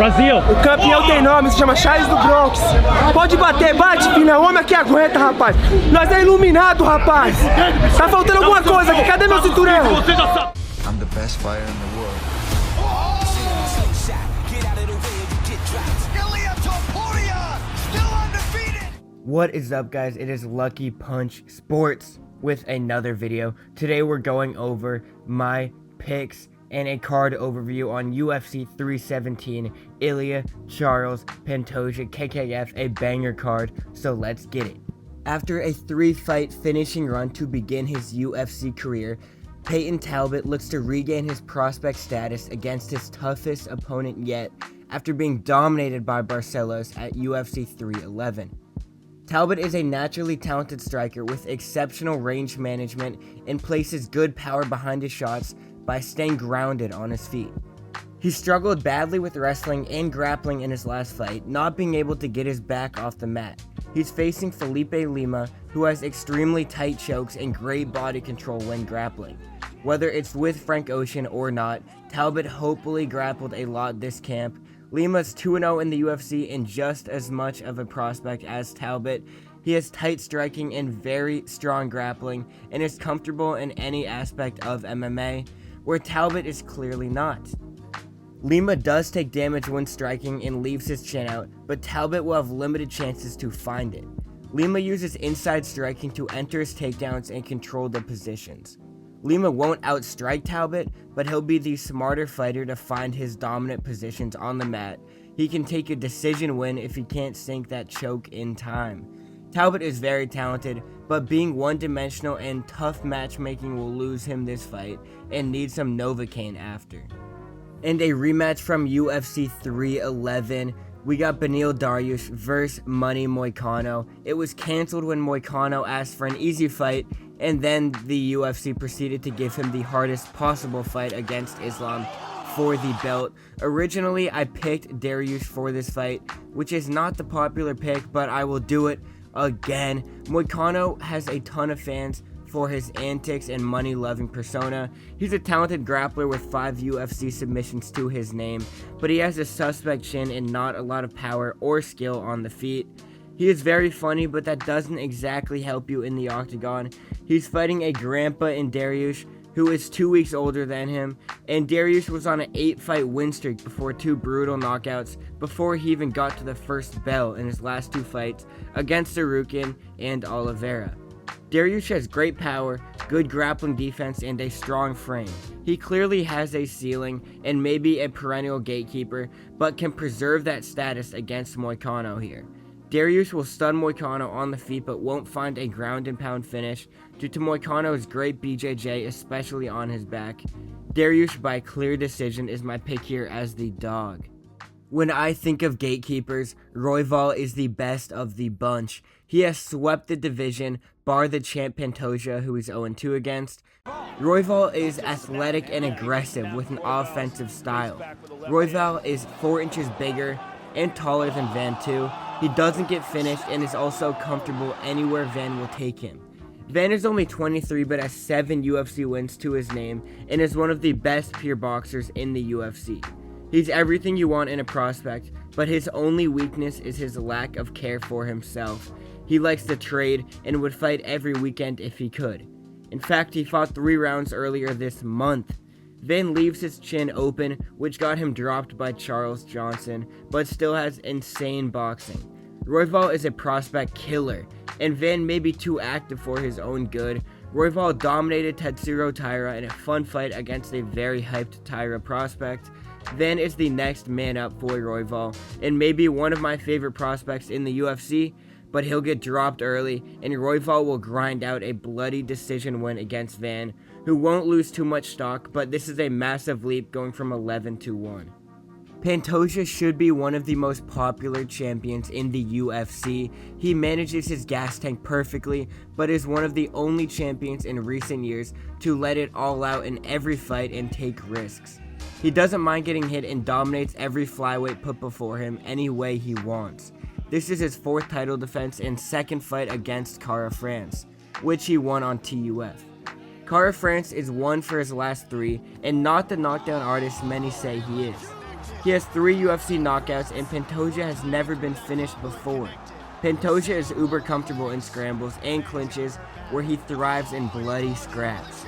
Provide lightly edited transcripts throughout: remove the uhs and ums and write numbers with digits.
Brasil. O campeão tem nome, se chama Charles do Bronx. Pode bater, bate, filha. O homem aqui aguenta, rapaz. Nós é iluminado, rapaz. Tá faltando alguma coisa aqui. Cadê meu cinturão? I'm the best fighter in the world. What is up, guys? It is Lucky Punch Sports with another video. Today we're going over my picks and a card overview on UFC 317, Ilya, Charles, Pantoja, KKF, a banger card, so let's get it. After a 3-fight finishing run to begin his UFC career, Peyton Talbott looks to regain his prospect status against his toughest opponent yet after being dominated by Barcelos at UFC 311. Talbott is a naturally talented striker with exceptional range management and places good power behind his shots by staying grounded on his feet. He struggled badly with wrestling and grappling in his last fight, not being able to get his back off the mat. He's facing Felipe Lima, who has extremely tight chokes and great body control when grappling. Whether it's with Frank Ocean or not, Talbott hopefully grappled a lot this camp. Lima's 2-0 in the UFC and just as much of a prospect as Talbott. He has tight striking and very strong grappling and is comfortable in any aspect of MMA, where Talbott is clearly not. Lima does take damage when striking and leaves his chin out, but Talbott will have limited chances to find it. Lima uses inside striking to enter his takedowns and control the positions. Lima won't outstrike Talbott, but he'll be the smarter fighter to find his dominant positions on the mat. He can take a decision win if he can't sink that choke in time. Talbott is very talented, but being one-dimensional and tough matchmaking will lose him this fight and need some Novocaine after. And a rematch from UFC 311, we got Beneil Dariush vs. Money Moicano. It was cancelled when Moicano asked for an easy fight, and then the UFC proceeded to give him the hardest possible fight against Islam for the belt. Originally, I picked Dariush for this fight, which is not the popular pick, but I will do it again. Moicano has a ton of fans for his antics and money-loving persona. He's a talented grappler with 5 UFC submissions to his name, but he has a suspect chin and not a lot of power or skill on the feet. He is very funny, but that doesn't exactly help you in the octagon. He's fighting a grandpa in Dariush, who is 2 weeks older than him, and Dariush was on an 8-fight win streak before 2 brutal knockouts before he even got to the first bell in his last 2 fights against Dariush and Oliveira. Dariush has great power, good grappling defense, and a strong frame. He clearly has a ceiling and may be a perennial gatekeeper, but can preserve that status against Moicano here. Dariush will stun Moicano on the feet but won't find a ground and pound finish due to Moicano's great BJJ, especially on his back. Dariush by clear decision is my pick here as the dog. When I think of gatekeepers, Royval is the best of the bunch. He has swept the division, bar the champ Pantoja, who he's 0-2 against. Royval is athletic and aggressive with an offensive style. Royval is 4 inches bigger and taller than Van 2. He doesn't get finished and is also comfortable anywhere Van will take him. Van is only 23 but has 7 UFC wins to his name and is one of the best pure boxers in the UFC. He's everything you want in a prospect, but his only weakness is his lack of care for himself. He likes to trade and would fight every weekend if he could. In fact, he fought 3 rounds earlier this month. Van leaves his chin open, which got him dropped by Charles Johnson, but still has insane boxing. Royval is a prospect killer, and Van may be too active for his own good. Royval dominated Tatsuro Taira in a fun fight against a very hyped Taira prospect. Van is the next man up for Royval, and maybe one of my favorite prospects in the UFC, but he'll get dropped early, and Royval will grind out a bloody decision win against Van, who won't lose too much stock, but this is a massive leap going from 11-1. Pantoja should be one of the most popular champions in the UFC. He manages his gas tank perfectly, but is one of the only champions in recent years to let it all out in every fight and take risks. He doesn't mind getting hit and dominates every flyweight put before him any way he wants. This is his 4th title defense and 2nd fight against Kara France, which he won on TUF. Kara France is 1 for his last 3, and not the knockdown artist many say he is. He has 3 UFC knockouts, and Pantoja has never been finished before. Pantoja is uber comfortable in scrambles and clinches, where he thrives in bloody scraps.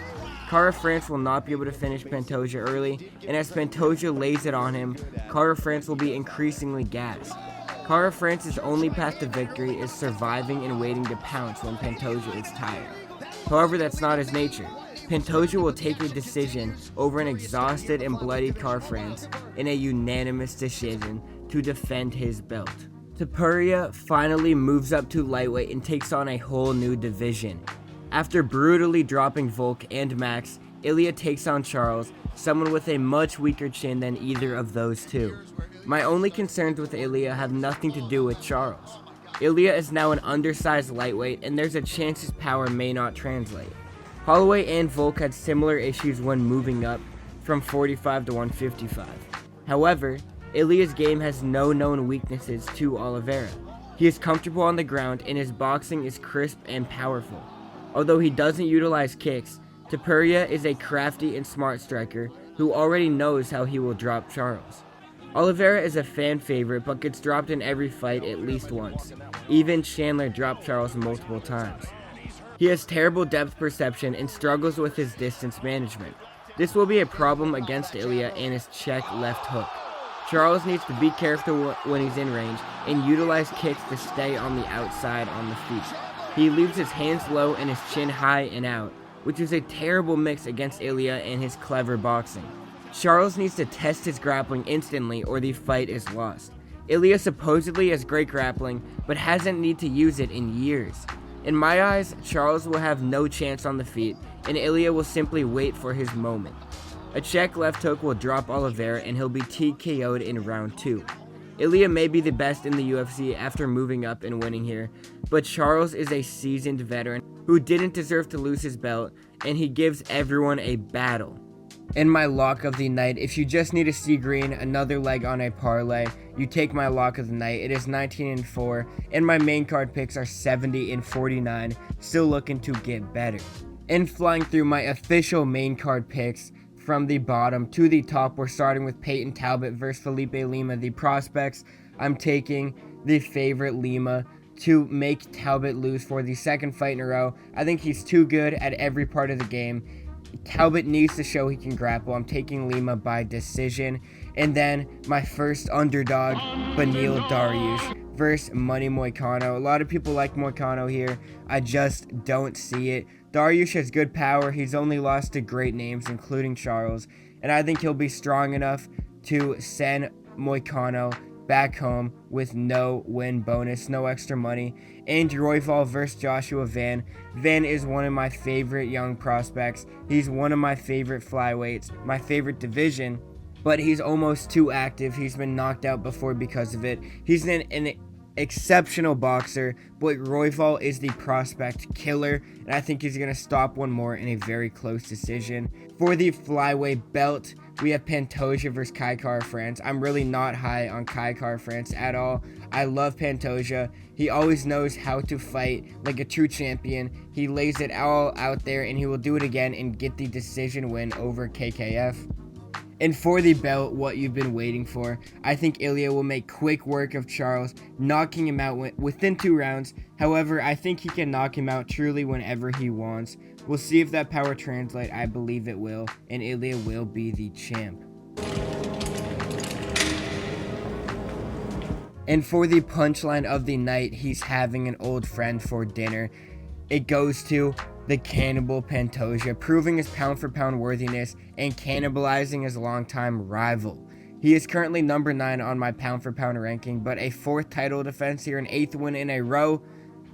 Kara France will not be able to finish Pantoja early, and as Pantoja lays it on him, Kara France will be increasingly gassed. Kara France's only path to victory is surviving and waiting to pounce when Pantoja is tired. However, that's not his nature. Pantoja will take a decision over an exhausted and bloodied Kara France in a unanimous decision to defend his belt. Topuria finally moves up to lightweight and takes on a whole new division. After brutally dropping Volk and Max, Ilya takes on Charles, someone with a much weaker chin than either of those two. My only concerns with Ilya have nothing to do with Charles. Ilya is now an undersized lightweight, and there's a chance his power may not translate. Holloway and Volk had similar issues when moving up from 45 to 155. However, Ilya's game has no known weaknesses to Oliveira. He is comfortable on the ground, and his boxing is crisp and powerful. Although he doesn't utilize kicks, Topuria is a crafty and smart striker who already knows how he will drop Charles. Oliveira is a fan favorite but gets dropped in every fight at least once. Even Chandler dropped Charles multiple times. He has terrible depth perception and struggles with his distance management. This will be a problem against Ilya and his check left hook. Charles needs to be careful when he's in range and utilize kicks to stay on the outside on the feet. He leaves his hands low and his chin high and out, which is a terrible mix against Ilya and his clever boxing. Charles needs to test his grappling instantly or the fight is lost. Ilya supposedly has great grappling, but hasn't needed to use it in years. In my eyes, Charles will have no chance on the feet, and Ilya will simply wait for his moment. A check left hook will drop Oliveira, and he'll be TKO'd in round 2. Ilya may be the best in the UFC after moving up and winning here, but Charles is a seasoned veteran who didn't deserve to lose his belt, and he gives everyone a battle. In my lock of the night, if you just need to see green, another leg on a parlay, you take my lock of the night. It is 19-4, and my main card picks are 70-49, still looking to get better. And flying through my official main card picks, from the bottom to the top, we're starting with Peyton Talbott versus Felipe Lima. The prospects, I'm taking the favorite Lima to make Talbott lose for the second fight in a row. I think he's too good at every part of the game. Talbott needs to show he can grapple. I'm taking Lima by decision. And then my first underdog, Beneil Dariush versus Money Moicano. A lot of people like Moicano here. I just don't see it. Dariush has good power. He's only lost to great names, including Charles. And I think he'll be strong enough to send Moicano back home with no win bonus, no extra money. And Royval versus Joshua Van. Van is one of my favorite young prospects. He's one of my favorite flyweights, my favorite division, but he's almost too active. He's been knocked out before because of it. He's an exceptional boxer, but Royval is the prospect killer, and I think he's going to stop one more in a very close decision. For the flyweight belt, we have Pantoja versus Kara France. I'm really not high on Kara France at all. I love Pantoja. He always knows how to fight like a true champion. He lays it all out there, and he will do it again and get the decision win over KKF. And for the belt, what you've been waiting for, I think Ilya will make quick work of Charles, knocking him out within 2 rounds. However, I think he can knock him out truly whenever he wants. We'll see if that power translates. I believe it will, and Ilya will be the champ. And for the punchline of the night, he's having an old friend for dinner. It goes to the cannibal Pantoja, proving his pound-for-pound worthiness and cannibalizing his longtime rival. He is currently number 9 on my pound-for-pound ranking, but a 4th title defense here, an 8th win in a row,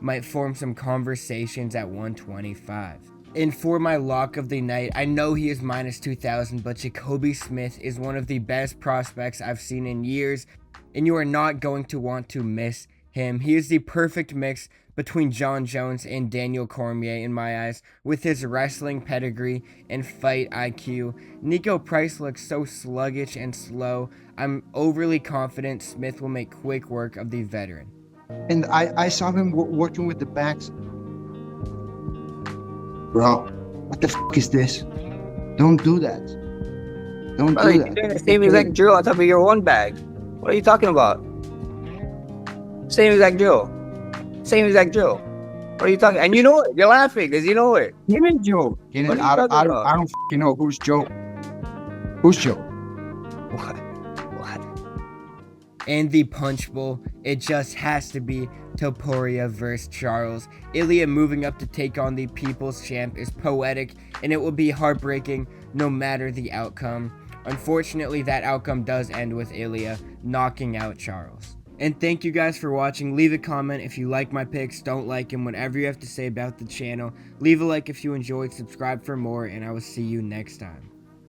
might form some conversations at 125. And for my lock of the night, I know he is minus 2,000, but Jacoby Smith is one of the best prospects I've seen in years, and you are not going to want to miss him. He is the perfect mix between John Jones and Daniel Cormier in my eyes, with his wrestling pedigree and fight IQ. Nico Price looks so sluggish and slow. I'm overly confident Smith will make quick work of the veteran. And I saw him working with the backs. Bro, what the f is this? Don't do that. Don't Brother, do you're that. doing the same exact drill on top of your one bag. What are you talking about? Same exact drill. Same exact drill. What are you talking? And you know it. You're laughing because you know it. Give me Joe. Get What it? are you talking about? I don't fucking know who's Joe. Who's Joe? What? What? And the punch bowl, it just has to be Topuria versus Charles. Ilya moving up to take on the People's Champ is poetic, and it will be heartbreaking no matter the outcome. Unfortunately, that outcome does end with Ilya knocking out Charles. And thank you guys for watching. Leave a comment if you like my picks, don't like them, whatever you have to say about the channel. Leave a like if you enjoyed, subscribe for more, and I will see you next time.